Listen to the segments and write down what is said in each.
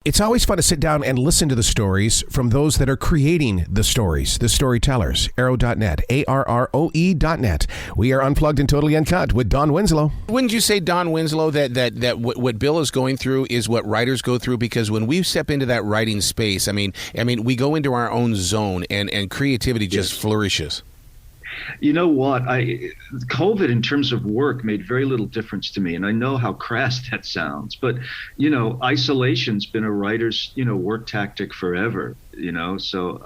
It's always fun to sit down and listen to the stories from those that are creating the stories, the storytellers. Arrow.net, ARROE.net. We are unplugged and totally uncut with Don Winslow. Wouldn't you say, Don Winslow, that what Bill is going through is what writers go through? Because when we step into that writing space, I mean, we go into our own zone and creativity just flourishes. You know what? COVID in terms of work made very little difference to me. And I know how crass that sounds, but, isolation's been a writer's, work tactic forever, so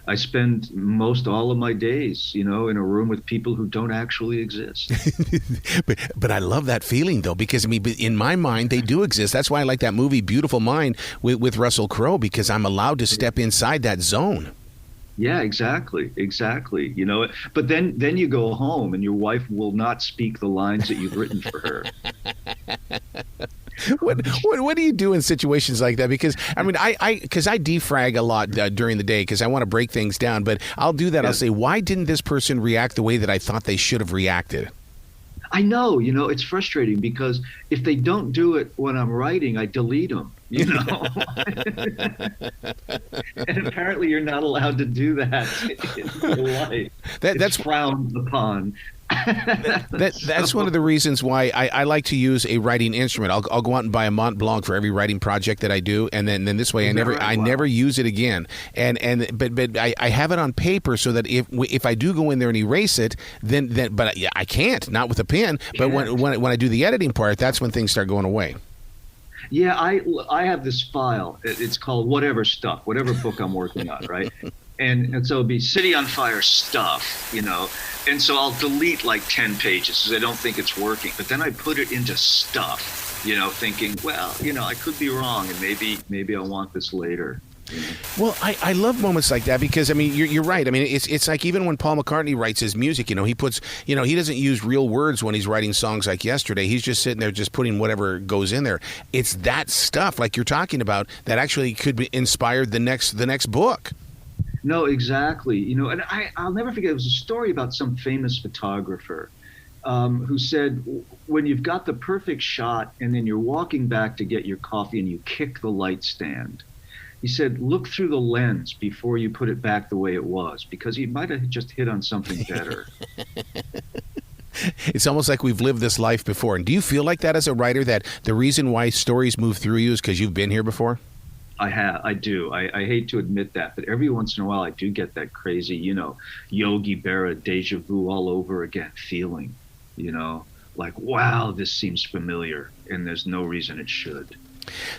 I spend most all of my days, in a room with people who don't actually exist. But I love that feeling, though, because, in my mind, they do exist. That's why I like that movie, Beautiful Mind, with Russell Crowe, because I'm allowed to step inside that zone. Yeah, exactly. But then you go home and your wife will not speak the lines that you've written for her. What do you do in situations like that? Because I defrag a lot during the day because I want to break things down. But I'll do that. Yeah. I'll say, why didn't this person react the way that I thought they should have reacted? I know, it's frustrating because if they don't do it when I'm writing, I delete them, And apparently you're not allowed to do that in real life. That's frowned upon. That's one of the reasons why I like to use a writing instrument. I'll go out and buy a Mont Blanc for every writing project that I do, and then this way I never use it again. But I have it on paper so that if I do go in there and erase it, then I can't, not with a pen. But when I do the editing part, that's when things start going away. Yeah, I have this file. It's called whatever book I'm working on, right? And so it'll be City on Fire stuff, and so I'll delete like 10 pages because I don't think it's working. But then I put it into stuff, thinking, well, I could be wrong, and maybe I'll want this later. Well, I love moments like that because, you're right. It's like even when Paul McCartney writes his music, he puts, he doesn't use real words when he's writing songs like Yesterday. He's just sitting there just putting whatever goes in there. It's that stuff like you're talking about that actually could be inspired the next book. No, exactly. And I'll never forget, it was a story about some famous photographer who said, when you've got the perfect shot and then you're walking back to get your coffee and you kick the light stand, he said, look through the lens before you put it back the way it was, because you might have just hit on something better. It's almost like we've lived this life before. And do you feel like that as a writer, that the reason why stories move through you is because you've been here before? I do. I hate to admit that, but every once in a while I do get that crazy, Yogi Berra deja vu all over again feeling, like, wow, this seems familiar, and there's no reason it should.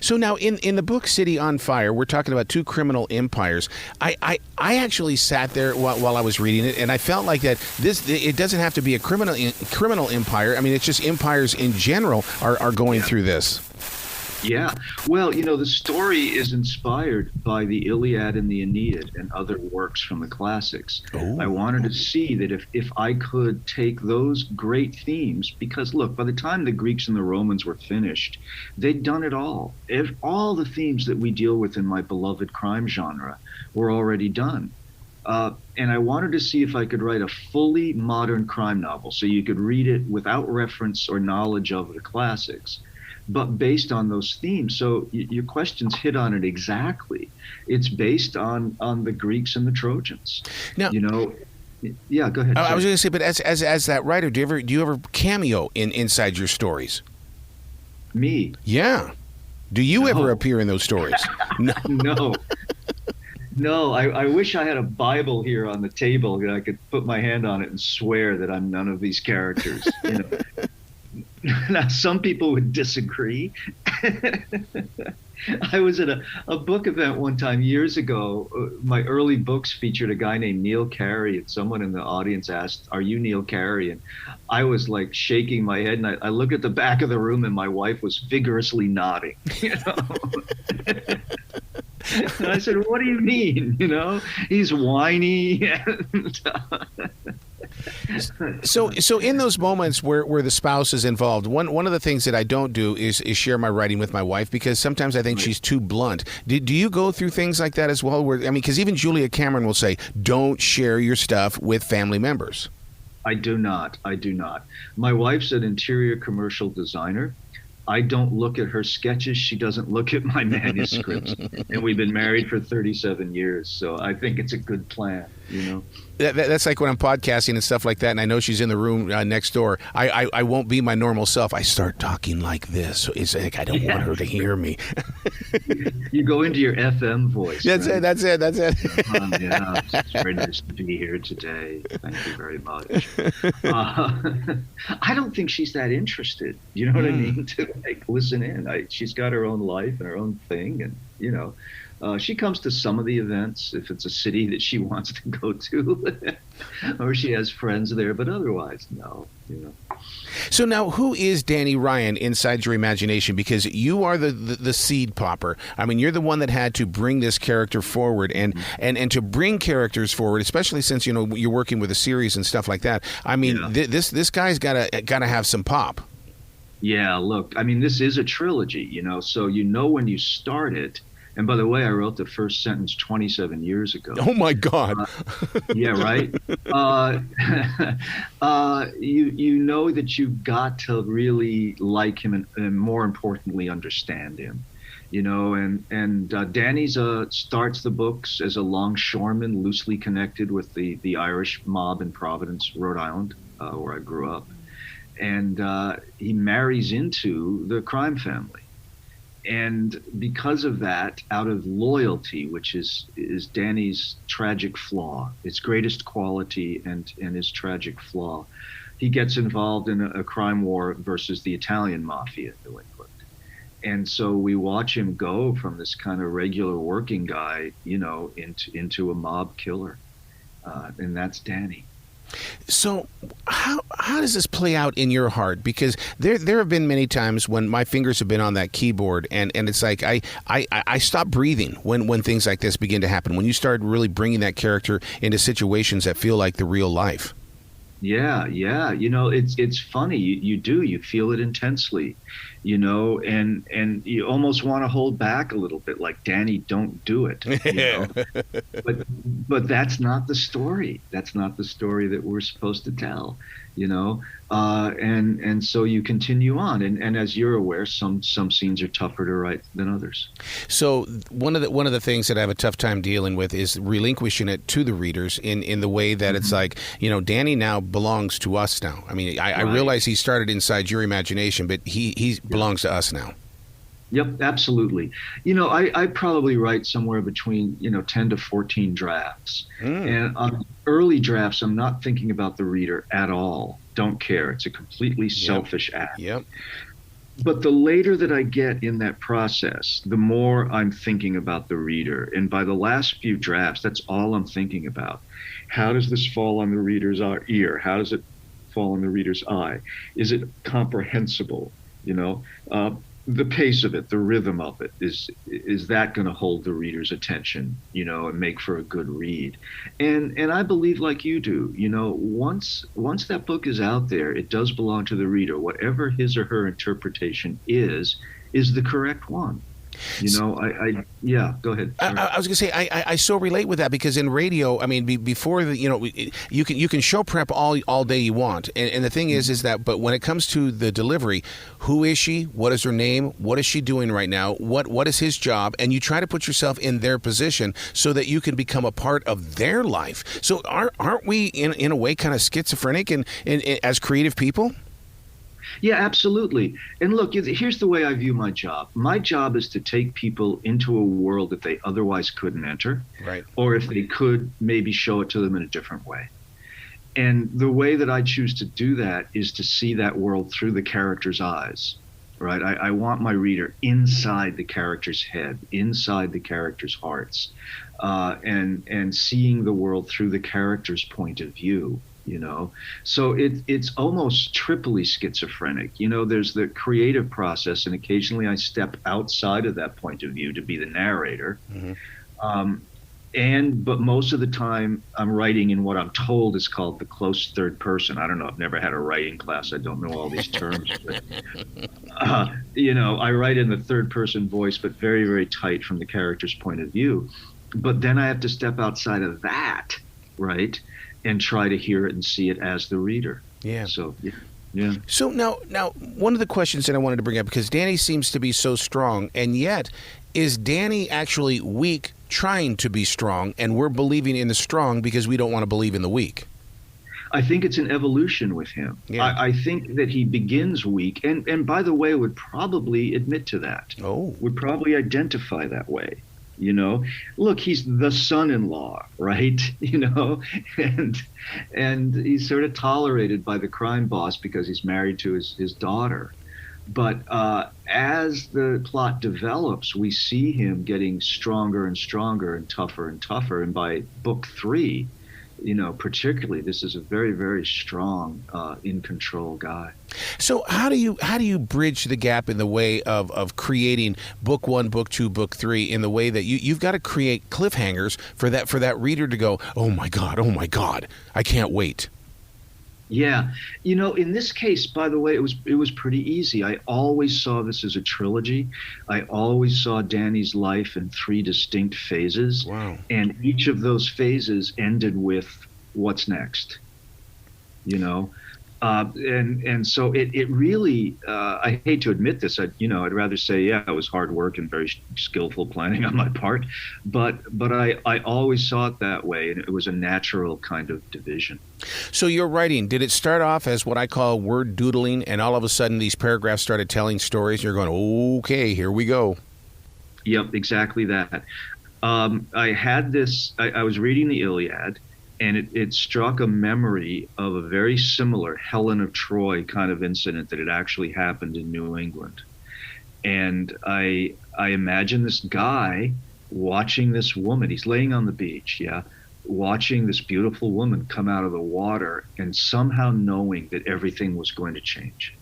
So now in the book City on Fire, we're talking about two criminal empires. I actually sat there while I was reading it, and I felt like that it doesn't have to be a criminal empire. It's just empires in general are going through this. Yeah. Well, the story is inspired by the Iliad and the Aeneid and other works from the classics. Oh. I wanted to see that if I could take those great themes, because look, by the time the Greeks and the Romans were finished, they'd done it all. All the themes that we deal with in my beloved crime genre were already done. And I wanted to see if I could write a fully modern crime novel so you could read it without reference or knowledge of the classics, but based on those themes. So your questions hit on it exactly. It's based on the Greeks and the Trojans. Now, yeah, go ahead. I was going to say, but as that writer, do you ever cameo inside your stories? Me? Yeah. Do you ever appear in those stories? No. No, I wish I had a Bible here on the table that I could put my hand on it and swear that I'm none of these characters. Now, some people would disagree. I was at a book event one time years ago. My early books featured a guy named Neil Carey, and someone in the audience asked, "Are you Neil Carey?" And I was like shaking my head, and I looked at the back of the room, and my wife was vigorously nodding. And I said, "What do you mean? He's whiny." So in those moments where the spouse is involved, one of the things that I don't do is share my writing with my wife, because sometimes I think she's too blunt. Do you go through things like that as well? Because even Julia Cameron will say, don't share your stuff with family members. I do not. My wife's an interior commercial designer. I don't look at her sketches. She doesn't look at my manuscripts. And we've been married for 37 years. So I think it's a good plan, you know. That's like when I'm podcasting and stuff like that, and I know she's in the room next door. I won't be my normal self. I start talking like this. So it's like I don't want her to hear me. You go into your FM voice. That's right? it. That's it. That's it. Yeah, it's very nice to be here today. Thank you very much. I don't think she's that interested. You know what I mean? To like listen in. She's got her own life and her own thing, and you know. She comes to some of the events if it's a city that she wants to go to, or she has friends there, but otherwise, no, you know. So now, who is Danny Ryan inside your imagination? Because you are the seed popper. I mean, you're the one that had to bring this character forward, and to bring characters forward, especially since, you know, you're working with a series and stuff like that. I mean, this guy's gotta have some pop. Yeah, look, I mean, this is a trilogy, you know, so you know when you start it. And by the way, I wrote the first sentence 27 years ago. Oh, my God. Yeah, right? You know that you've got to really like him and more importantly, understand him. You know, and Danny's starts the books as a longshoreman, loosely connected with the Irish mob in Providence, Rhode Island, where I grew up. And he marries into the crime family. And because of that, out of loyalty, which is Danny's tragic flaw, its greatest quality and his tragic flaw, he gets involved in a crime war versus the Italian mafia in New England. And so we watch him go from this kind of regular working guy, you know, into a mob killer. And that's Danny. So how does this play out in your heart? Because there have been many times when my fingers have been on that keyboard and it's like I stop breathing when things like this begin to happen, when you start really bringing that character into situations that feel like the real life. Yeah. You know, it's funny. You feel it intensely, you know, and you almost want to hold back a little bit, like, Danny, don't do it. You know? But that's not the story. That's not the story that we're supposed to tell, you know. And so you continue on, and as you're aware, some scenes are tougher to write than others. So one of the things that I have a tough time dealing with is relinquishing it to the readers in the way that it's like, you know, Danny now belongs to us now. I mean, I realize he started inside your imagination, but he belongs to us now. Yep, absolutely. You know, I probably write somewhere between, you know, 10 to 14 drafts. And on early drafts, I'm not thinking about the reader at all. Don't care. It's a completely selfish act. Yep. But the later that I get in that process, the more I'm thinking about the reader. And by the last few drafts, that's all I'm thinking about. How does this fall on the reader's ear? How does it fall on the reader's eye? Is it comprehensible? You know, the pace of it, the rhythm of it, is that going to hold the reader's attention, you know, and make for a good read? And I believe, like you do, you know, once that book is out there, it does belong to the reader. Whatever his or her interpretation is the correct one. You know, go ahead. I was going to say, I so relate with that, because in radio, I mean, before the, you know, you can show prep all day you want. And the thing is that, but when it comes to the delivery, who is she? What is her name? What is she doing right now? What is his job? And you try to put yourself in their position so that you can become a part of their life. So aren't we in a way kind of schizophrenic and as creative people? Yeah, absolutely. And look, here's the way I view my job. My job is to take people into a world that they otherwise couldn't enter, right? Or if they could, maybe show it to them in a different way. And the way that I choose to do that is to see that world through the character's eyes, right? I want my reader inside the character's head, inside the character's hearts, and seeing the world through the character's point of view. You know, so it's almost triply schizophrenic. You know, there's the creative process, and occasionally I step outside of that point of view to be the narrator. But most of the time I'm writing in what I'm told is called the close third person. I don't know. I've never had a writing class. I don't know all these terms. But, you know, I write in the third person voice, but very, very tight from the character's point of view. But then I have to step outside of that, right? And try to hear it and see it as the reader. Yeah. So, yeah. Yeah. So now, one of the questions that I wanted to bring up, because Danny seems to be so strong, and yet, is Danny actually weak trying to be strong, and we're believing in the strong because we don't want to believe in the weak? I think it's an evolution with him. Yeah. I think that he begins weak, and by the way, would probably admit to that. Oh. Would probably identify that way. You know, look, he's the son-in-law, right? You know, and he's sort of tolerated by the crime boss because he's married to his daughter. But as the plot develops, we see him getting stronger and stronger and tougher and tougher. And by book 3, you know, particularly, this is a very, very strong, in control guy. So how do you bridge the gap in the way of creating book 1, book 2, book 3 in the way that you've got to create cliffhangers for that reader to go, oh my God, I can't wait. Yeah. You know, in this case, by the way, it was pretty easy. I always saw this as a trilogy. I always saw Danny's life in 3 distinct phases. Wow. And each of those phases ended with what's next, you know? And so it really, I hate to admit this, I'd rather say, yeah, it was hard work and very skillful planning on my part, but I always saw it that way, and it was a natural kind of division. So your writing, did it start off as what I call word doodling, and all of a sudden these paragraphs started telling stories? You're going, okay, here we go. Yep, exactly that. I had this, I was reading the Iliad, and it struck a memory of a very similar Helen of Troy kind of incident that had actually happened in New England. And I imagine this guy watching this woman. He's laying on the beach, watching this beautiful woman come out of the water and somehow knowing that everything was going to change.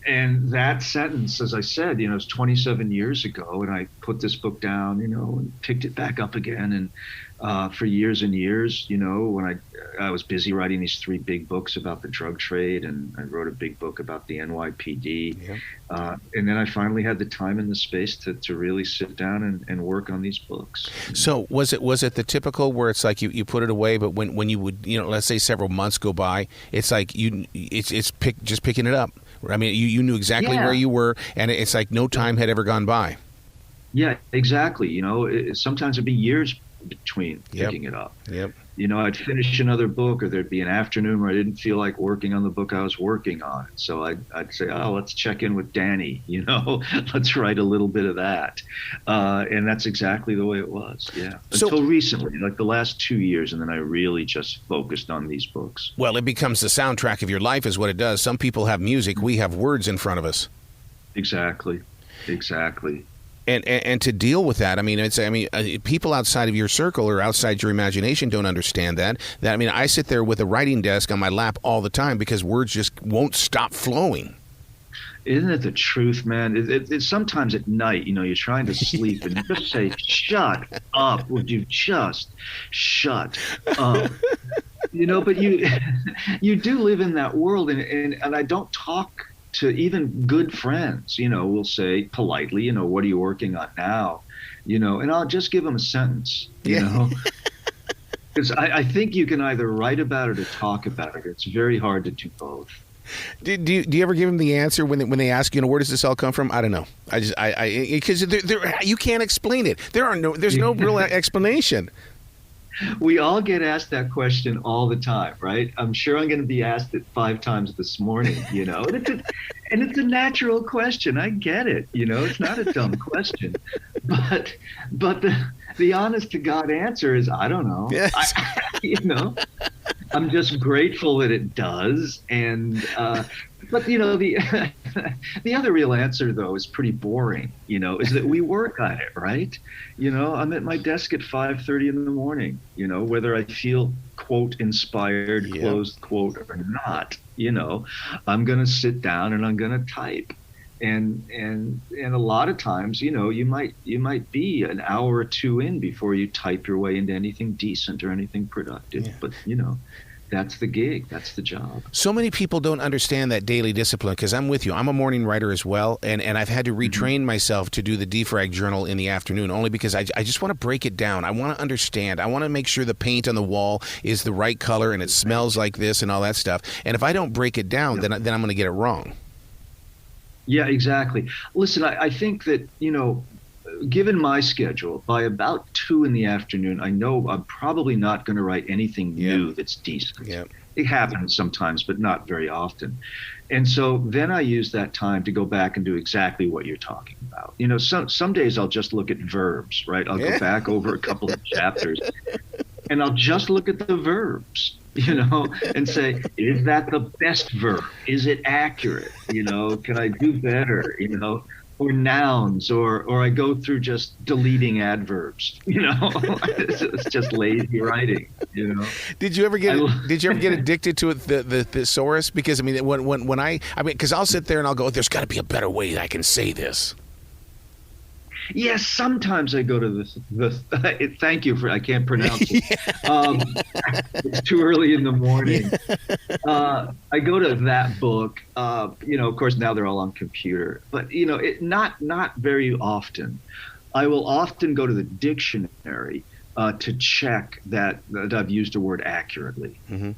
And that sentence, as I said, it's 27 years ago, and I put this book down, and picked it back up again. And for years and years, when I was busy writing these 3 big books about the drug trade, and I wrote a big book about the NYPD. Yeah. And then I finally had the time and the space to really sit down and work on these books. So was it the typical where it's like you put it away, but when you would, let's say several months go by, it's like just picking it up. I mean, you knew exactly where you were, and it's like no time had ever gone by. Yeah, exactly. Sometimes it'd be years between picking it up. Yep. I'd finish another book, or there'd be an afternoon where I didn't feel like working on the book I was working on. So I'd say, let's check in with Danny, let's write a little bit of that. And that's exactly the way it was. Yeah. Until recently, like the last 2 years. And then I really just focused on these books. Well, it becomes the soundtrack of your life is what it does. Some people have music. We have words in front of us. Exactly. And to deal with that, people outside of your circle or outside your imagination don't understand that. I sit there with a writing desk on my lap all the time because words just won't stop flowing. Isn't it the truth, man? It's sometimes at night, you're trying to sleep and you just say, shut up. Would you just shut up? But you do live in that world, and I don't talk to even good friends, we'll say politely, what are you working on now? And I'll just give them a sentence, because I think you can either write about it or talk about it. It's very hard to do both. Do you ever give them the answer when they ask, where does this all come from? I don't know. Because you can't explain it. There's no real explanation. We all get asked that question all the time, right? I'm sure I'm going to be asked it 5 times this morning, and it's a natural question. I get it, it's not a dumb question, but the honest to God answer is, I don't know. Yes. I'm just grateful that it does. And, but the other real answer though is pretty boring, is that we work on it, right? I'm at my desk at 5:30 in the morning, whether I feel quote inspired, closed quote or not, I'm going to sit down and I'm going to type. And a lot of times, you might be an hour or 2 in before you type your way into anything decent or anything productive. Yeah. But that's the gig. That's the job. So many people don't understand that daily discipline, because I'm with you. I'm a morning writer as well, and I've had to retrain myself to do the defrag journal in the afternoon, only because I just want to break it down. I want to understand. I want to make sure the paint on the wall is the right color and it smells like this and all that stuff. And if I don't break it down, then I'm going to get it wrong. Yeah, exactly. Listen, I think that, given my schedule, by about 2 p.m, I know I'm probably not going to write anything new that's decent. Yep. It happens sometimes, but not very often. And so then I use that time to go back and do exactly what you're talking about. Some days I'll just look at verbs, right? I'll go back over a couple of chapters and I'll just look at the verbs, and say, is that the best verb? Is it accurate? Can I do better? Or nouns, or I go through just deleting adverbs. It's just lazy writing. Did you ever get addicted to it, the thesaurus? Because because I'll sit there and I'll go, there's got to be a better way I can say this. Yes, sometimes I go to the thank you for, I can't pronounce it. It's too early in the morning. I go to that book. Of course now they're all on computer, but not very often. I will often go to the dictionary to check that I've used a word accurately. Mm-hmm.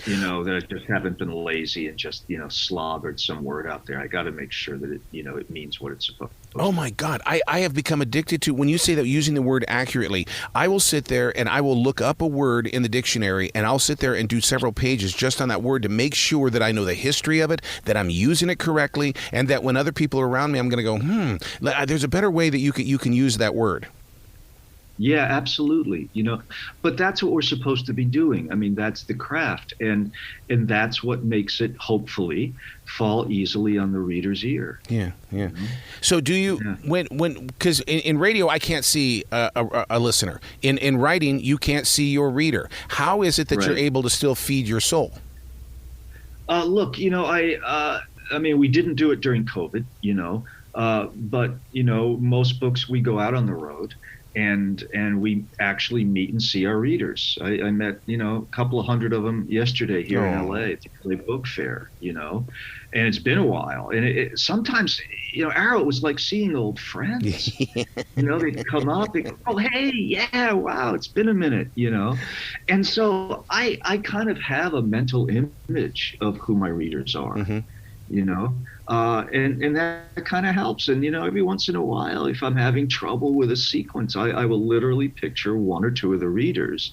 That I just haven't been lazy and just, slobbered some word out there. I got to make sure that it means what it's supposed to. Oh my God. I have become addicted to, when you say that, using the word accurately, I will sit there and I will look up a word in the dictionary and I'll sit there and do several pages just on that word to make sure that I know the history of it, that I'm using it correctly, and that when other people are around me, I'm going to go, there's a better way that you can use that word. Yeah, absolutely. But that's what we're supposed to be doing. I mean, that's the craft, and that's what makes it hopefully fall easily on the reader's ear. Yeah. So do you, because in radio I can't see a listener. In writing you can't see your reader. How is it that you're able to still feed your soul? Look, I mean, we didn't do it during COVID, but most books we go out on the road. And we actually meet and see our readers. I met, a couple of hundred of them yesterday here in LA at the book fair, and it's been a while. And it sometimes, Arrow, it was like seeing old friends. They'd come up, they go, oh, hey, yeah, wow, it's been a minute, And so I kind of have a mental image of who my readers are, and that kind of helps. And, every once in a while, if I'm having trouble with a sequence, I will literally picture one or two of the readers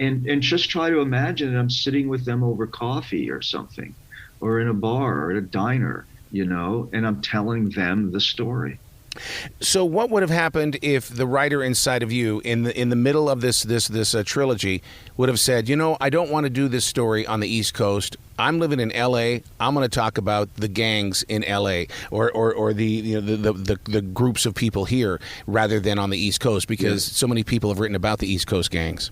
and just try to imagine that I'm sitting with them over coffee or something, or in a bar or at a diner, and I'm telling them the story. So what would have happened if the writer inside of you in the middle of this trilogy would have said, I don't want to do this story on the East Coast. I'm living in L.A. I'm going to talk about the gangs in L.A. or the groups of people here rather than on the East Coast, because so many people have written about the East Coast gangs.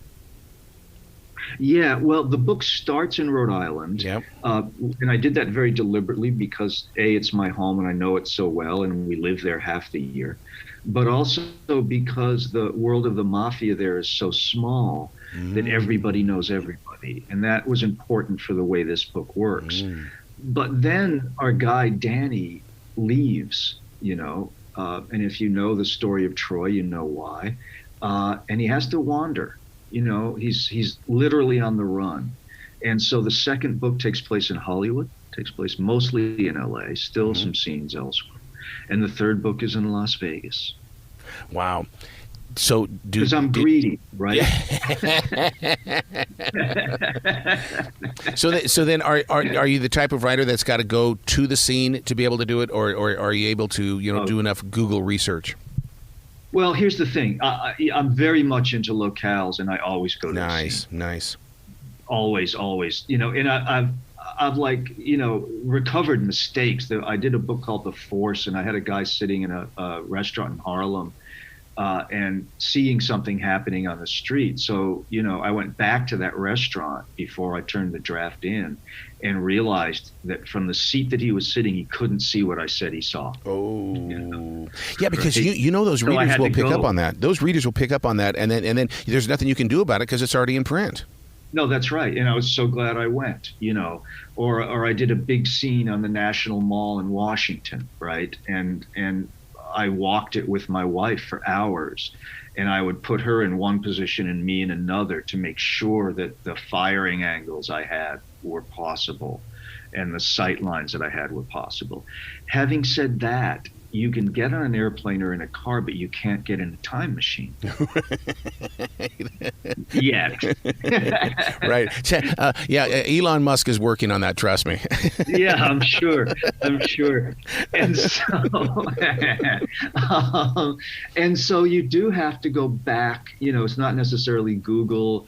Yeah, well, the book starts in Rhode Island, and I did that very deliberately because, A, it's my home and I know it so well, and we live there half the year, but also because the world of the mafia there is so small that everybody knows everybody, and that was important for the way this book works. But then our guy Danny leaves, and if you know the story of Troy, you know why, and he has to wander. He's literally on the run. And so the second book takes place in Hollywood, takes place mostly in LA, still some scenes elsewhere. And the third book is in Las Vegas. Wow. So because I'm greedy, right? So then are you the type of writer that's got to go to the scene to be able to do it, or are you able to do enough Google research? Well, here's the thing. I'm very much into locales, and I always go to the scene. Nice. Always. And I've recovered mistakes. I did a book called The Force, and I had a guy sitting in a restaurant in Harlem and seeing something happening on the street. So, I went back to that restaurant before I turned the draft in and realized that from the seat that he was sitting, he couldn't see what I said he saw. Oh, yeah, because those readers will pick up on that. Those readers will pick up on that, and then there's nothing you can do about it because it's already in print. No, that's right. And I was so glad I went, or I did a big scene on the National Mall in Washington, right? And I walked it with my wife for hours, and I would put her in one position and me in another to make sure that the firing angles I had were possible and the sight lines that I had were possible. Having said that, you can get on an airplane or in a car, but you can't get in a time machine. Yet. Right. Yeah, Elon Musk is working on that, trust me. Yeah, I'm sure. And so, and so you do have to go back. It's not necessarily Google.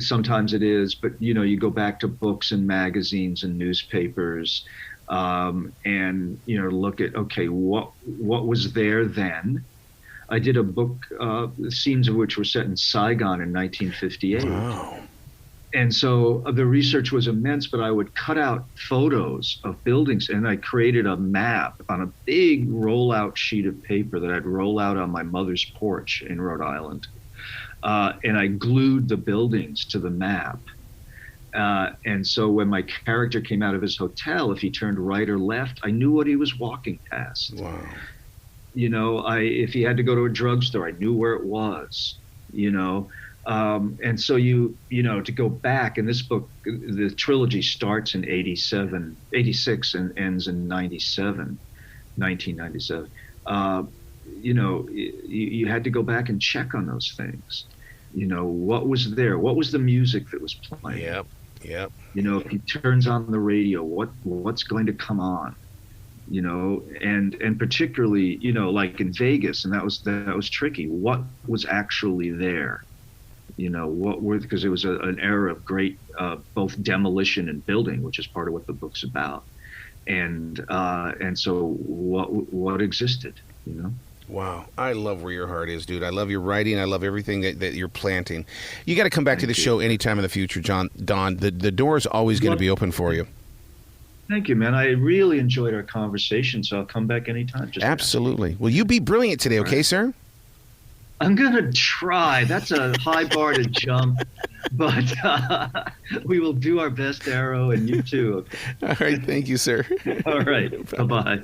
Sometimes it is, but you go back to books and magazines and newspapers, and look at, okay, what was there then. I did a book, scenes of which were set in Saigon in 1958. Wow. And so the research was immense, but I would cut out photos of buildings, and I created a map on a big rollout sheet of paper that I'd roll out on my mother's porch in Rhode Island. And I glued the buildings to the map. And so when my character came out of his hotel, if he turned right or left, I knew what he was walking past. Wow. If he had to go to a drugstore, I knew where it was, and so to go back, and this book, the trilogy starts in 86 and ends in 1997. You had to go back and check on those things. What was there? What was the music that was playing? Yep. If he turns on the radio, what's going to come on? And particularly, like in Vegas, and that was tricky. What was actually there? Because it was an era of great both demolition and building, which is part of what the book's about. And so what existed? Wow. I love where your heart is, dude. I love your writing. I love everything that you're planting. You got to come back to the show anytime in the future, Don. The door is always going to be open for you. Thank you, man. I really enjoyed our conversation, so I'll come back anytime. Absolutely. Well, you be brilliant today, okay, sir? I'm going to try. That's a high bar to jump, but we will do our best, Arrow, and you too. All right. Thank you, sir. All right. Bye-bye.